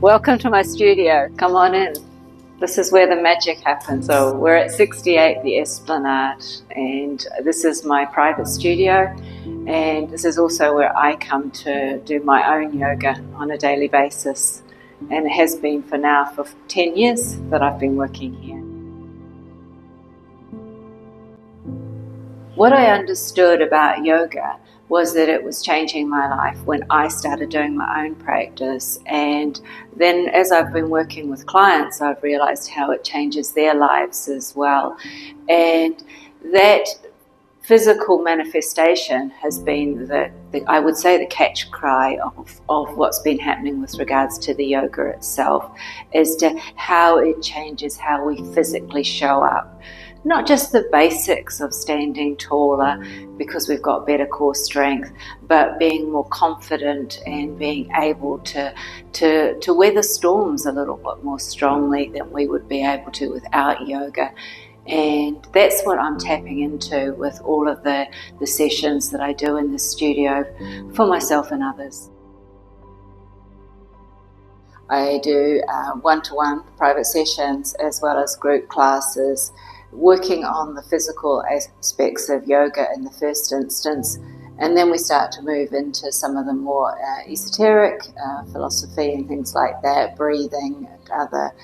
Welcome to my studio. Come on in. This is where the magic happens. So we're at 68 the Esplanade, and this is my private studio, and this is also where I come to do my own yoga on a daily basis, and it has been for 10 years that I've been working here. What I understood about yoga was that it was changing my life when I started doing my own practice, and then as I've been working with clients, I've realized how it changes their lives as well. And that physical manifestation has been I would say the catch cry of what's been happening with regards to the yoga itself, as to how it changes how we physically show up. Not just the basics of standing taller because we've got better core strength, but being more confident and being able to weather storms a little bit more strongly than we would be able to without yoga. And that's what I'm tapping into with all of the sessions that I do in the studio for myself and others. I do one-to-one private sessions as well as group classes, working on the physical aspects of yoga in the first instance, and then we start to move into some of the more esoteric philosophy and things like that, breathing, other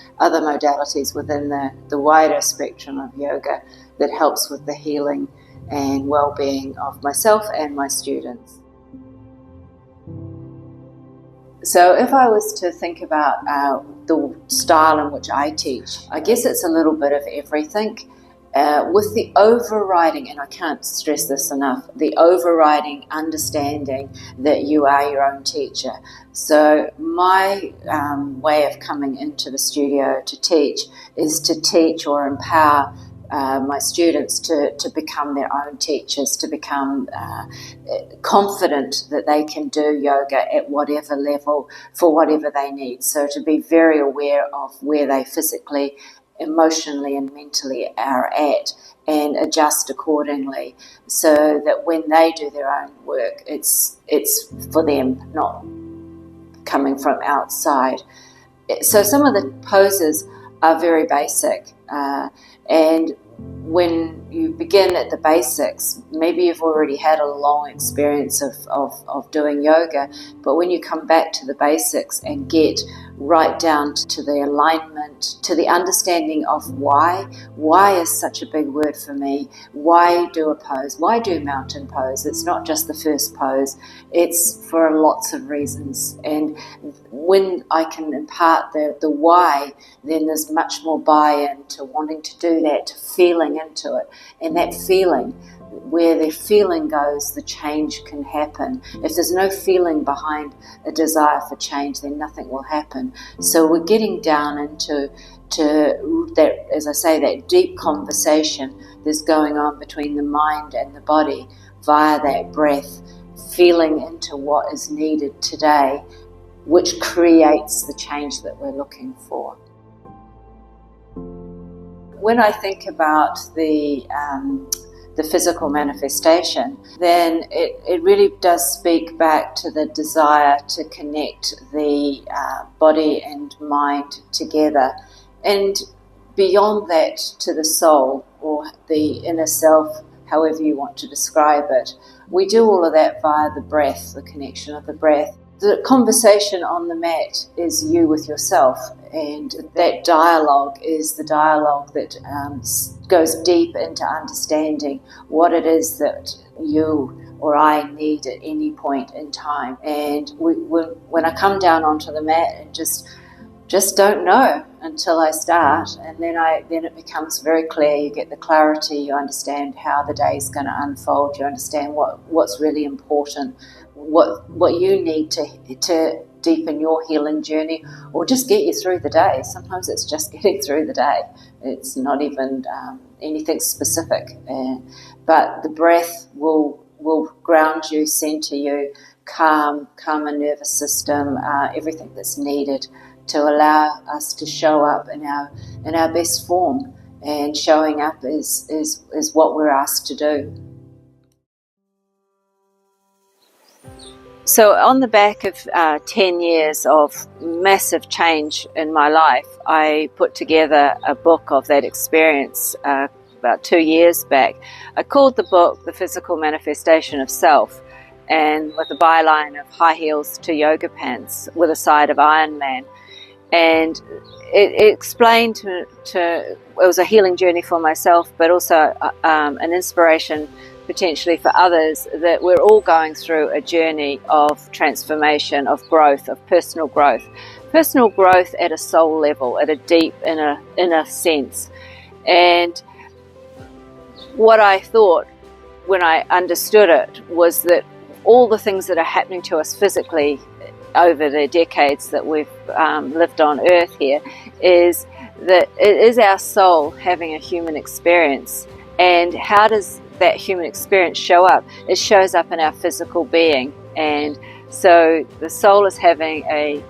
modalities within the wider spectrum of yoga that helps with the healing and well-being of myself and my students. So if I was to think about the style in which I teach, I guess it's a little bit of everything, with the overriding, and I can't stress this enough, the overriding understanding that you are your own teacher. So my way of coming into the studio to teach is to teach or empower my students to become their own teachers, to become confident that they can do yoga at whatever level for whatever they need. So to be very aware of where they physically, emotionally and mentally are at, and adjust accordingly, so that when they do their own work, it's for them, not coming from outside. So some of the poses are very basic, and when you begin at the basics, maybe you've already had a long experience of doing yoga, but when you come back to the basics and get right down to the alignment, to the understanding of why is such a big word for me. Why do a pose? Why do mountain pose? It's not just the first pose, it's for lots of reasons. And when I can impart the why, then there's much more buy-in to wanting to do that, to feeling into it. And that feeling, where the feeling goes, the change can happen. If there's no feeling behind a desire for change, then nothing will happen. So we're getting down into that, as I say, that deep conversation that's going on between the mind and the body via that breath, feeling into what is needed today, which creates the change that we're looking for. When I think about the physical manifestation, then it really does speak back to the desire to connect the body and mind together, and beyond that to the soul or the inner self, however you want to describe it. We do all of that via the breath, the connection of the breath. The conversation on the mat is you with yourself, and that dialogue is the dialogue that goes deep into understanding what it is that you or I need at any point in time. And when I come down onto the mat and just don't know until I start, and then it becomes very clear. You get the clarity, you understand how the day is going to unfold, you understand what's really important, what you need to deepen your healing journey, or just get you through the day. Sometimes it's just getting through the day. It's not even anything specific, but the breath will ground you, center you, calm a nervous system, everything that's needed to allow us to show up in our best form. And showing up is what we're asked to do. So on the back of 10 years of massive change in my life, I put together a book of that experience about 2 years back. I called the book The Physical Manifestation of Self, and with a byline of high heels to yoga pants with a side of Ironman. And it explained it was a healing journey for myself, but also an inspiration potentially for others, that we're all going through a journey of transformation, of growth, of personal growth at a soul level, at a deep inner sense. And what I thought when I understood it was that all the things that are happening to us physically over the decades that we've lived on earth here, is that it is our soul having a human experience. And how does that human experience show up? It shows up in our physical being. And so the soul is having a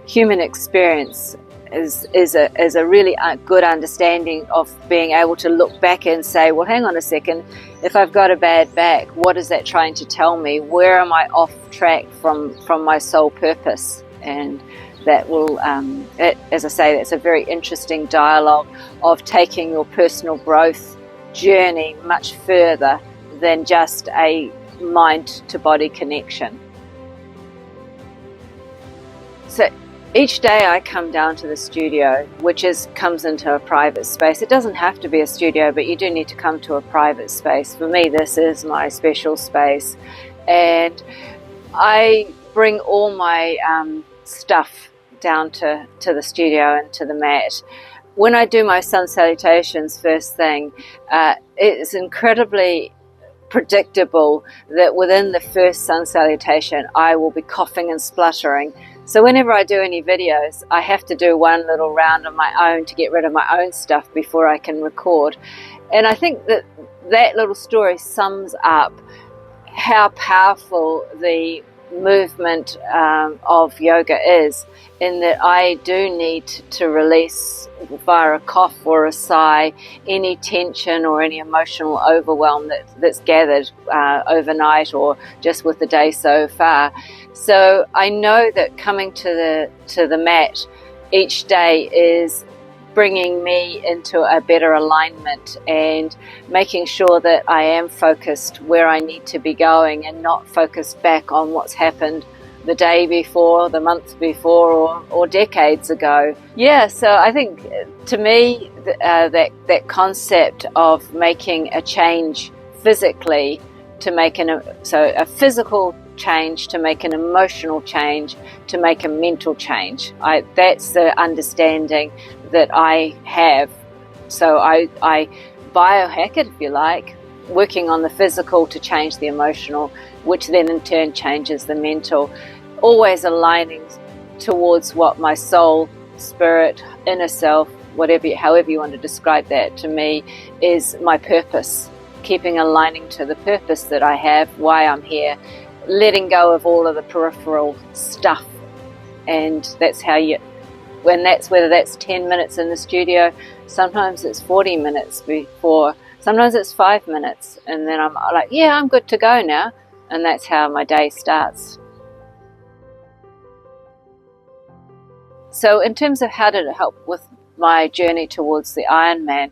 human experience is a really good understanding of being able to look back and say, well, hang on a second, if I've got a bad back, what is that trying to tell me? Where am I off track from my soul purpose? And that will, as I say, that's a very interesting dialogue of taking your personal growth journey much further than just a mind to body connection. So each day I come down to the studio, which comes into a private space. It doesn't have to be a studio, but you do need to come to a private space. For me, this is my special space. And I bring all my stuff down to the studio and to the mat. When I do my sun salutations first thing, it's incredibly predictable that within the first sun salutation, I will be coughing and spluttering. So whenever I do any videos, I have to do one little round on my own to get rid of my own stuff before I can record. And I think that little story sums up how powerful the movement of yoga is, in that I do need to release via a cough or a sigh any tension or any emotional overwhelm that's gathered overnight or just with the day so far. So I know that coming to the mat each day is bringing me into a better alignment and making sure that I am focused where I need to be going and not focused back on what's happened the day before, the month before, or decades ago. Yeah, so I think to me that concept of making a change physically to make a physical change to make an emotional change to make a mental change. That's the understanding that I have. So I biohack it, if you like, working on the physical to change the emotional, which then in turn changes the mental, always aligning towards what my soul, spirit, inner self, however you want to describe that, to me is my purpose. Keeping aligning to the purpose that I have, why I'm here, letting go of all of the peripheral stuff. And that's how whether that's 10 minutes in the studio, sometimes it's 40 minutes before, sometimes it's 5 minutes, and then I'm like, yeah, I'm good to go now. And that's how my day starts. So in terms of how did it help with my journey towards the Ironman,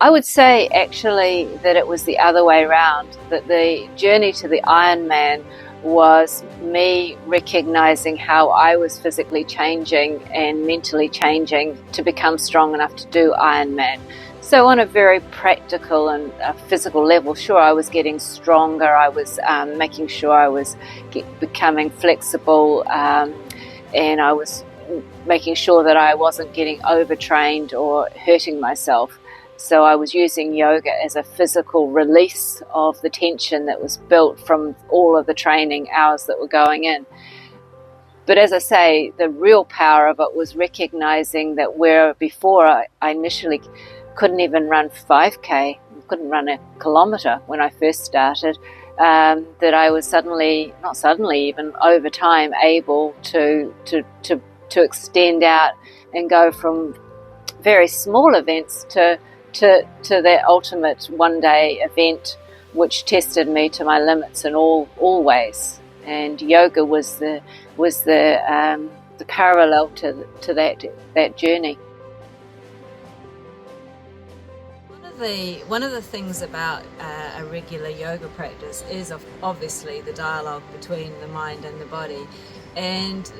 I would say actually that it was the other way around, that the journey to the Ironman was me recognizing how I was physically changing and mentally changing to become strong enough to do Ironman. So on a very practical and physical level, sure, I was getting stronger. I was making sure I was becoming flexible, and I was making sure that I wasn't getting overtrained or hurting myself. So I was using yoga as a physical release of the tension that was built from all of the training hours that were going in. But as I say, the real power of it was recognizing that where before I initially couldn't even run 5K, couldn't run a kilometre when I first started, that I was even over time able to extend out and go from very small events to that ultimate one-day event, which tested me to my limits in all ways. and yoga was the parallel to that journey. One of the things about a regular yoga practice is obviously the dialogue between the mind and the body, and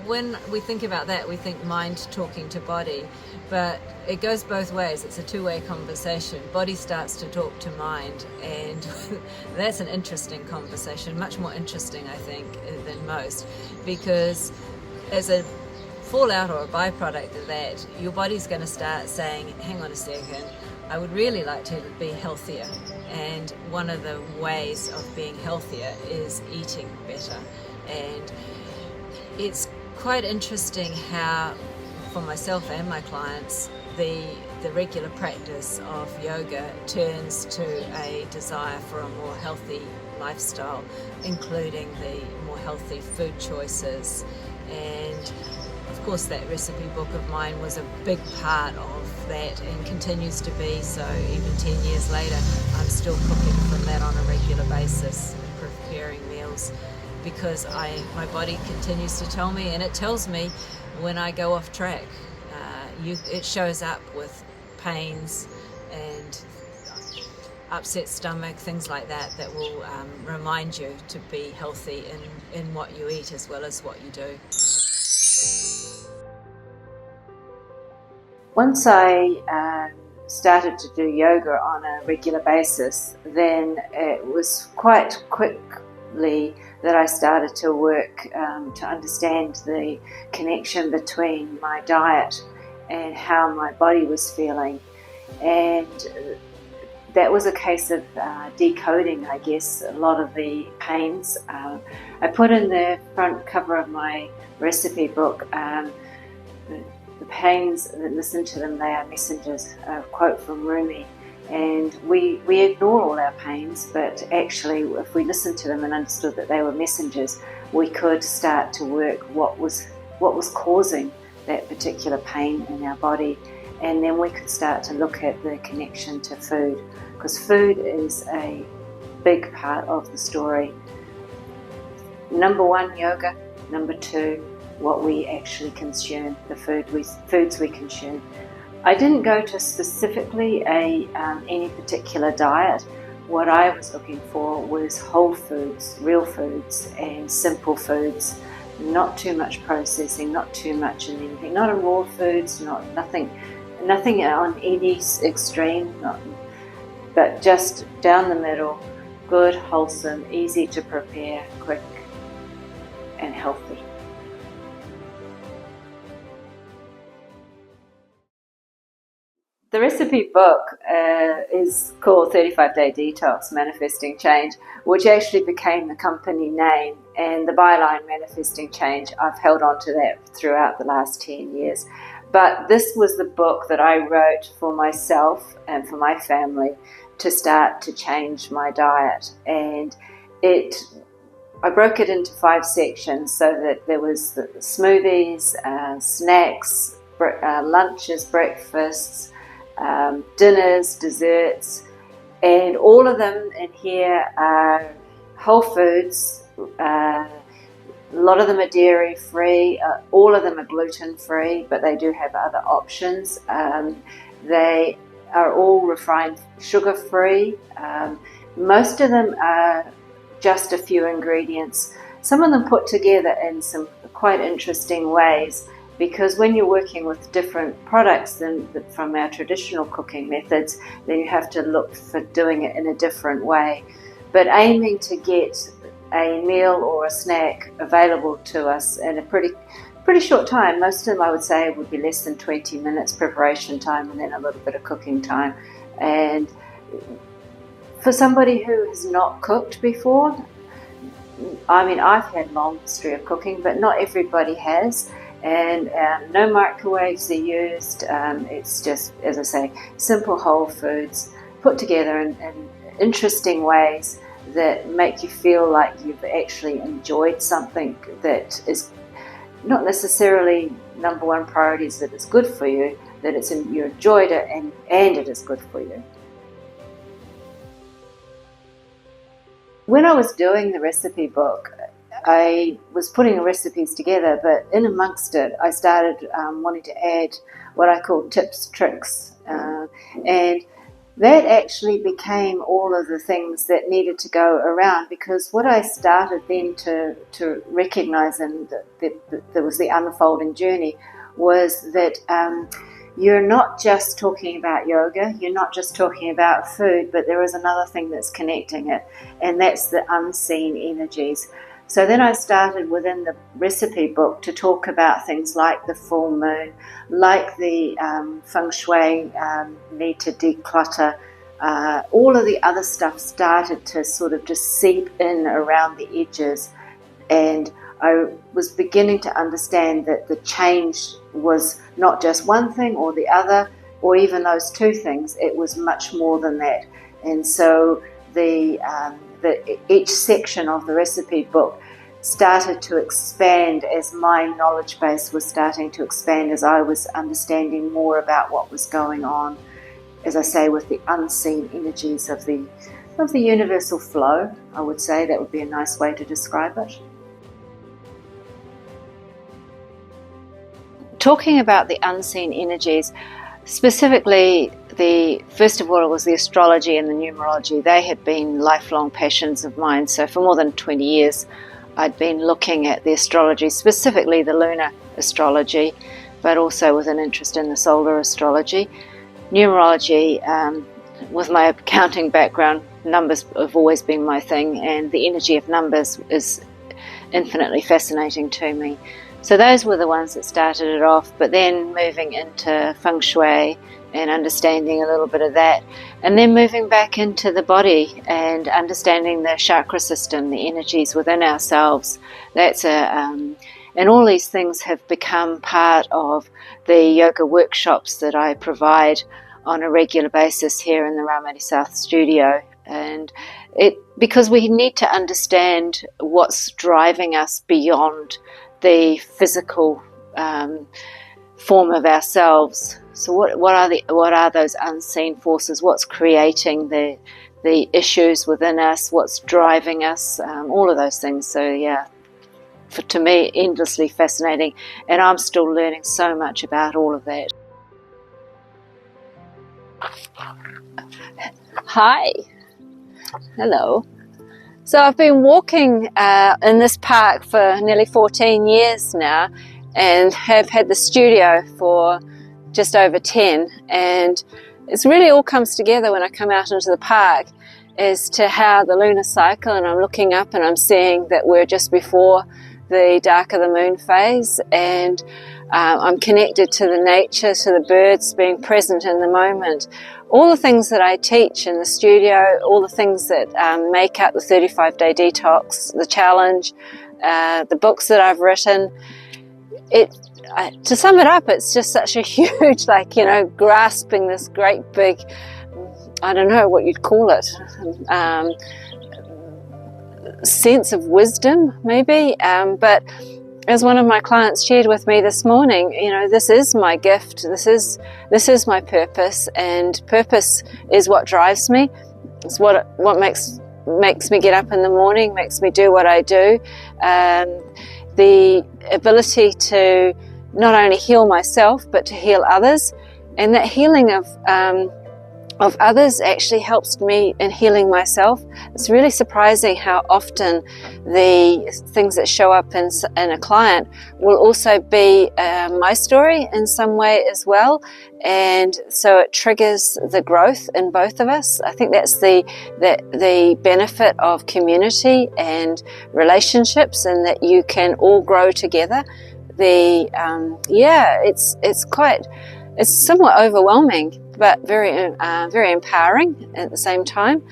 when we think about that, we think mind talking to body, but it goes both ways. It's a two-way conversation. Body starts to talk to mind, and that's an interesting conversation, much more interesting, I think, than most, because as a fallout or a byproduct of that, your body's going to start saying, hang on a second, I would really like to be healthier, and one of the ways of being healthier is eating better. And it's quite interesting how, for myself and my clients, the regular practice of yoga turns to a desire for a more healthy lifestyle, including the more healthy food choices. And of course that recipe book of mine was a big part of that and continues to be, so even 10 years later I'm still cooking from that on a regular basis, preparing meals, because my body continues to tell me, and it tells me when I go off track. It shows up with pains and upset stomach, things like that will remind you to be healthy in what you eat as well as what you do. Once I started to do yoga on a regular basis, then it was quite quickly that I started to work to understand the connection between my diet and how my body was feeling. And that was a case of decoding, I guess, a lot of the pains. I put in the front cover of my recipe book, the pains, listen to them, they are messengers, a quote from Rumi. And we ignore all our pains, but actually if we listened to them and understood that they were messengers, we could start to work what was causing that particular pain in our body. And then we could start to look at the connection to food, because food is a big part of the story. Number one, yoga. Number two, what we actually consume, the foods we consume. I didn't go to specifically any particular diet. What I was looking for was whole foods, real foods, and simple foods. Not too much processing, not too much in anything, not in raw foods, nothing on any extreme, but just down the middle, good, wholesome, easy to prepare, quick, and healthy. The recipe book is called 35 Day Detox Manifesting Change, which actually became the company name, and the byline Manifesting Change, I've held on to that throughout the last 10 years. But this was the book that I wrote for myself and for my family to start to change my diet. And I broke it into 5 sections so that there was the smoothies, snacks, lunches, breakfasts, dinners, desserts, and all of them in here are whole foods. A lot of them are dairy free, all of them are gluten free, but they do have other options. They are all refined sugar free. Most of them are just a few ingredients, some of them put together in some quite interesting ways, because when you're working with different products than from our traditional cooking methods, then you have to look for doing it in a different way. But aiming to get a meal or a snack available to us in a pretty short time. Most of them, I would say, would be less than 20 minutes preparation time and then a little bit of cooking time. And for somebody who has not cooked before, I mean, I've had a long history of cooking, but not everybody has. And no microwaves are used. It's just, as I say, simple whole foods put together in interesting ways that make you feel like you've actually enjoyed something that is not necessarily number one priority is that it's good for you, that you enjoyed it and it is good for you. When I was doing the recipe book, I was putting the recipes together, but in amongst it, I started wanting to add what I call tips, tricks, and that actually became all of the things that needed to go around, because what I started then to recognise, and there was the unfolding journey, was that you're not just talking about yoga, you're not just talking about food, but there is another thing that's connecting it, and that's the unseen energies. So then I started within the recipe book to talk about things like the full moon, like the feng shui need to declutter. All of the other stuff started to sort of just seep in around the edges, and I was beginning to understand that the change was not just one thing or the other, or even those two things. It was much more than that. And so each section of the recipe book started to expand as my knowledge base was starting to expand, as I was understanding more about what was going on, as I say, with the unseen energies of the universal flow. I would say that would be a nice way to describe it. Talking about the unseen energies, specifically, first of all, it was the astrology and the numerology. They had been lifelong passions of mine. So for more than 20 years, I'd been looking at the astrology, specifically the lunar astrology, but also with an interest in the solar astrology. Numerology, with my accounting background, numbers have always been my thing, and the energy of numbers is infinitely fascinating to me. So those were the ones that started it off, but then moving into feng shui and understanding a little bit of that, and then moving back into the body and understanding the chakra system, the energies within ourselves. And all these things have become part of the yoga workshops that I provide on a regular basis here in the Ramadi South studio. And because we need to understand what's driving us beyond the physical form of ourselves. So what are those unseen forces? What's creating the issues within us? What's driving us? All of those things. So yeah, to me, endlessly fascinating, and I'm still learning so much about all of that. Hi. Hello. So I've been walking in this park for nearly 14 years now, and have had the studio for just over 10, and it's really all comes together when I come out into the park as to how the lunar cycle, and I'm looking up and I'm seeing that we're just before the dark of the moon phase, and I'm connected to the nature, to the birds, being present in the moment. All the things that I teach in the studio, all the things that make up the 35-day detox, the challenge, the books that I've written, to sum it up, it's just such a huge, grasping this great big, I don't know what you'd call it, sense of wisdom, maybe. But as one of my clients shared with me this morning, this is my gift. This is my purpose, and purpose is what drives me. It's what makes me get up in the morning, makes me do what I do. The ability to not only heal myself, but to heal others, and that healing of others actually helps me in healing myself. It's really surprising how often the things that show up in a client will also be my story in some way as well, and so it triggers the growth in both of us. I think that's the benefit of community and relationships, and that you can all grow together. It's somewhat overwhelming, but very empowering at the same time.